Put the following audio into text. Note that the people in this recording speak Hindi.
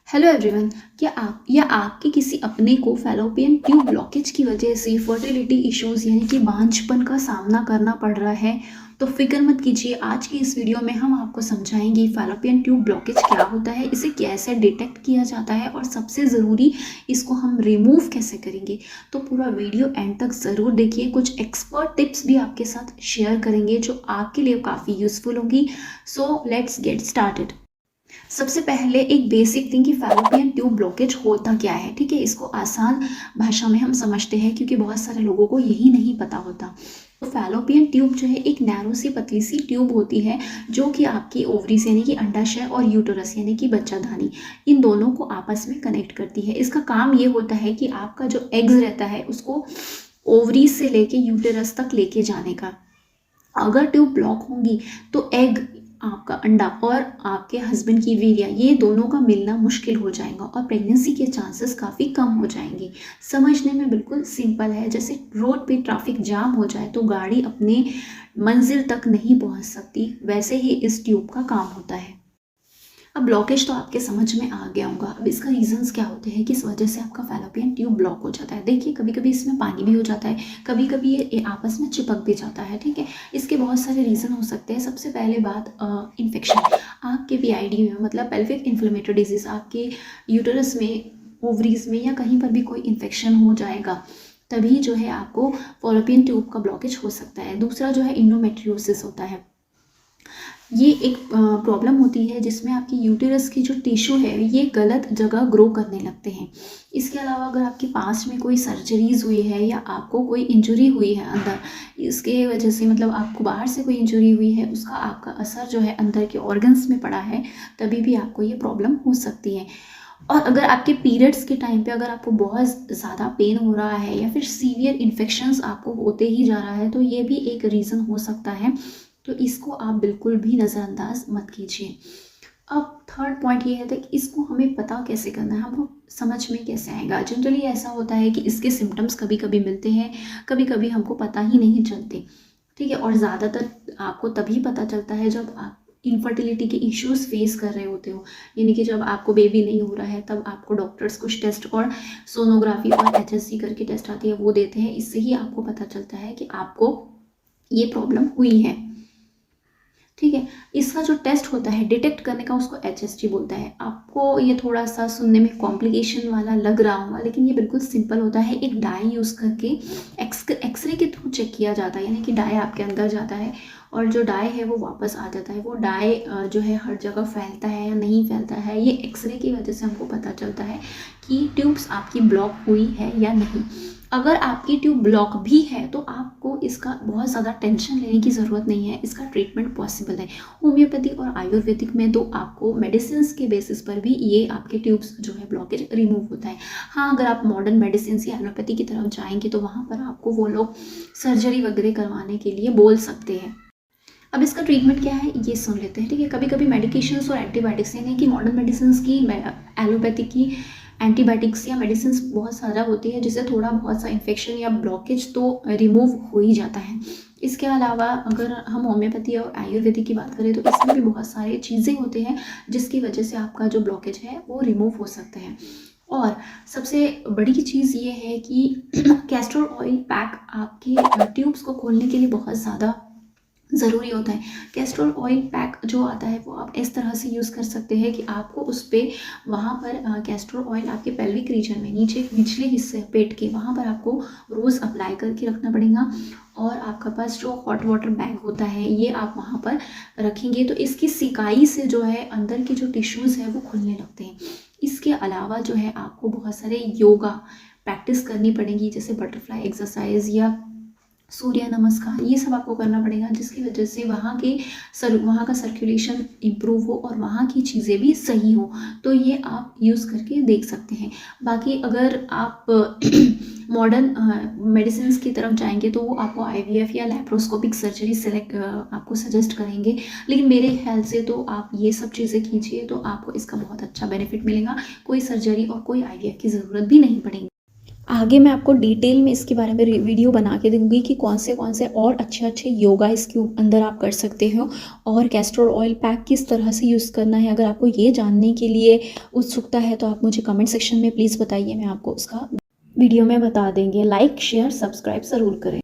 Hello everyone. क्या आप या आपके किसी अपने को फैलोपियन ट्यूब ब्लॉकेज की वजह से फर्टिलिटी इश्यूज यानी कि बांझपन का सामना करना पड़ रहा है? तो फिक्र मत कीजिए, आज की इस वीडियो में हम आपको समझाएंगे फैलोपियन ट्यूब ब्लॉकेज क्या होता है, इसे कैसे डिटेक्ट किया जाता है और सबसे ज़रूरी इसको हम रिमूव कैसे करेंगे। तो पूरा वीडियो एंड तक ज़रूर देखिए, कुछ एक्सपर्ट टिप्स भी आपके साथ शेयर करेंगे जो आपके लिए काफ़ी यूज़फुल होगी। So let's get started. सबसे पहले एक बेसिक थिंग कि फैलोपियन ट्यूब ब्लॉकेज होता क्या है। ठीक है, इसको आसान भाषा में हम समझते हैं क्योंकि बहुत सारे लोगों को यही नहीं पता होता। तो फैलोपियन ट्यूब जो है एक नैरो सी पतली सी ट्यूब होती है जो कि आपकी ओवरीज यानी कि अंडाशय और यूटरस यानी कि बच्चाधानी, इन दोनों को आपस में कनेक्ट करती है। इसका काम ये होता है कि आपका जो एग्स रहता है उसको ओवरीज से लेके यूटरस तक लेके जाने का। अगर ट्यूब ब्लॉक होंगी तो एग, आपका अंडा और आपके हस्बैंड की वीर्या, ये दोनों का मिलना मुश्किल हो जाएगा और प्रेगनेंसी के चांसेस काफ़ी कम हो जाएंगे। समझने में बिल्कुल सिंपल है, जैसे रोड पे ट्रैफिक जाम हो जाए तो गाड़ी अपने मंजिल तक नहीं पहुंच सकती, वैसे ही इस ट्यूब का काम होता है। अब ब्लॉकेज तो आपके समझ में आ गया होगा। अब इसका रीजंस क्या होते हैं, किस वजह से आपका फैलोपियन ट्यूब ब्लॉक हो जाता है। देखिए, कभी कभी इसमें पानी भी हो जाता है, कभी कभी ये आपस में चिपक भी जाता है। ठीक है, इसके बहुत सारे रीज़न हो सकते हैं। सबसे पहले बात इन्फेक्शन। आपके पीआईडी में मतलब पेल्विक इन्फ्लेमेटरी डिजीज़, आपके यूटरस में, ओवरीज में या कहीं पर भी कोई इन्फेक्शन हो जाएगा, तभी जो है आपको फैलोपियन ट्यूब का ब्लॉकेज हो सकता है। दूसरा जो है इंडोमेट्रियोसिस होता है। ये एक प्रॉब्लम होती है जिसमें आपकी यूटेरस की जो टिश्यू है ये गलत जगह ग्रो करने लगते हैं। इसके अलावा अगर आपके पास में कोई सर्जरीज हुई है या आपको कोई इंजरी हुई है अंदर, इसके वजह से मतलब आपको बाहर से कोई इंजरी हुई है, उसका आपका असर जो है अंदर के ऑर्गन्स में पड़ा है, तभी भी आपको ये प्रॉब्लम हो सकती है। और अगर आपके पीरियड्स के टाइम पे अगर आपको बहुत ज़्यादा पेन हो रहा है या फिर सीवियर इन्फेक्शंस आपको होते ही जा रहा है, तो ये भी एक रीज़न हो सकता है। तो इसको आप बिल्कुल भी नज़रअंदाज मत कीजिए। अब थर्ड पॉइंट ये है कि इसको हमें पता कैसे करना है, हमको समझ में कैसे आएगा। जनरली ऐसा होता है कि इसके सिम्टम्स कभी कभी मिलते हैं, कभी कभी हमको पता ही नहीं चलते। ठीक है, और ज़्यादातर आपको तभी पता चलता है जब आप इनफर्टिलिटी के इश्यूज फेस कर रहे होते हो, यानी कि जब आपको बेबी नहीं हो रहा है, तब आपको डॉक्टर्स कुछ टेस्ट और सोनोग्राफी और एचएससी करके टेस्ट आती है वो देते हैं। इससे ही आपको पता चलता है कि आपको ये प्रॉब्लम हुई है। ठीक है, इसका जो टेस्ट होता है डिटेक्ट करने का, उसको एचएसटी बोलता है। आपको ये थोड़ा सा सुनने में कॉम्प्लिकेशन वाला लग रहा होगा, लेकिन ये बिल्कुल सिंपल होता है। एक डाई यूज़ करके एक्सरे के थ्रू चेक किया जाता है, यानी कि डाई आपके अंदर जाता है और जो डाई है वो वापस आ जाता है। वो डाई जो है हर जगह फैलता है या नहीं फैलता है, ये एक्सरे की वजह से हमको पता चलता है कि ट्यूब्स आपकी ब्लॉक हुई है या नहीं। अगर आपकी ट्यूब ब्लॉक भी है तो आपको इसका बहुत ज़्यादा टेंशन लेने की ज़रूरत नहीं है, इसका ट्रीटमेंट पॉसिबल है। होम्योपैथी और आयुर्वेदिक में तो आपको मेडिसिन के बेसिस पर भी ये आपके ट्यूब्स जो है ब्लॉकेज रिमूव होता है। हाँ, अगर आप मॉडर्न मेडिसिन या एलोपैथी की तरफ जाएंगे तो वहाँ पर आपको वो लोग सर्जरी वगैरह करवाने के लिए बोल सकते हैं। अब इसका ट्रीटमेंट क्या है ये सुन लेते हैं। ठीक है, कभी कभी मेडिकेशंस और एंटीबायोटिक्स यानी कि मॉडर्न मेडिसिन की, एलोपैथी की एंटीबायोटिक्स या मेडिसिन बहुत सारा होती है, जिससे थोड़ा बहुत सा इन्फेक्शन या ब्लॉकेज तो रिमूव हो ही जाता है। इसके अलावा अगर हम होम्योपैथी और आयुर्वेदिक की बात करें तो इसमें भी बहुत सारी चीज़ें होती हैं जिसकी वजह से आपका जो ब्लॉकेज है वो रिमूव हो सकते हैं। और सबसे बड़ी चीज़ ये है कि कैस्टर ऑयल पैक आपके ट्यूब्स को खोलने के लिए बहुत ज़्यादा ज़रूरी होता है। कैस्टर ऑयल पैक जो आता है वो आप इस तरह से यूज़ कर सकते हैं कि आपको उस पर, वहाँ पर कैस्टर ऑयल आपके पेल्विक रीजन में, नीचे निचले हिस्से पेट के वहाँ पर आपको रोज़ अप्लाई करके रखना पड़ेगा। और आपका पास जो हॉट वाटर बैग होता है ये आप वहाँ पर रखेंगे तो इसकी सिकाई से जो है अंदर के जो टिश्यूज़ है वो खुलने लगते हैं। इसके अलावा जो है आपको बहुत सारे योगा प्रैक्टिस करनी पड़ेगी, जैसे बटरफ्लाई एक्सरसाइज या सूर्य नमस्कार, ये सब आपको करना पड़ेगा, जिसकी वजह से वहाँ का सर्कुलेशन इम्प्रूव हो और वहाँ की चीज़ें भी सही हो। तो ये आप यूज़ करके देख सकते हैं। बाकी अगर आप मॉडर्न मेडिसिन की तरफ जाएंगे तो वो आपको आईवीएफ या लैप्रोस्कोपिक सर्जरी सेलेक्ट आपको सजेस्ट करेंगे, लेकिन मेरे ख्याल से तो आप ये सब चीज़ें कीजिए तो आपको इसका बहुत अच्छा बेनिफिट मिलेगा। कोई सर्जरी और कोई आईवीएफ की ज़रूरत भी नहीं पड़ेगी। आगे मैं आपको डिटेल में इसके बारे में वीडियो बना के दूंगी कि कौन से और अच्छे योगा इसके अंदर आप कर सकते हो और कैस्टर ऑयल पैक किस तरह से यूज़ करना है। अगर आपको ये जानने के लिए उत्सुकता है तो आप मुझे कमेंट सेक्शन में प्लीज़ बताइए, मैं आपको उसका वीडियो में बता देंगे। लाइक शेयर सब्सक्राइब ज़रूर करें।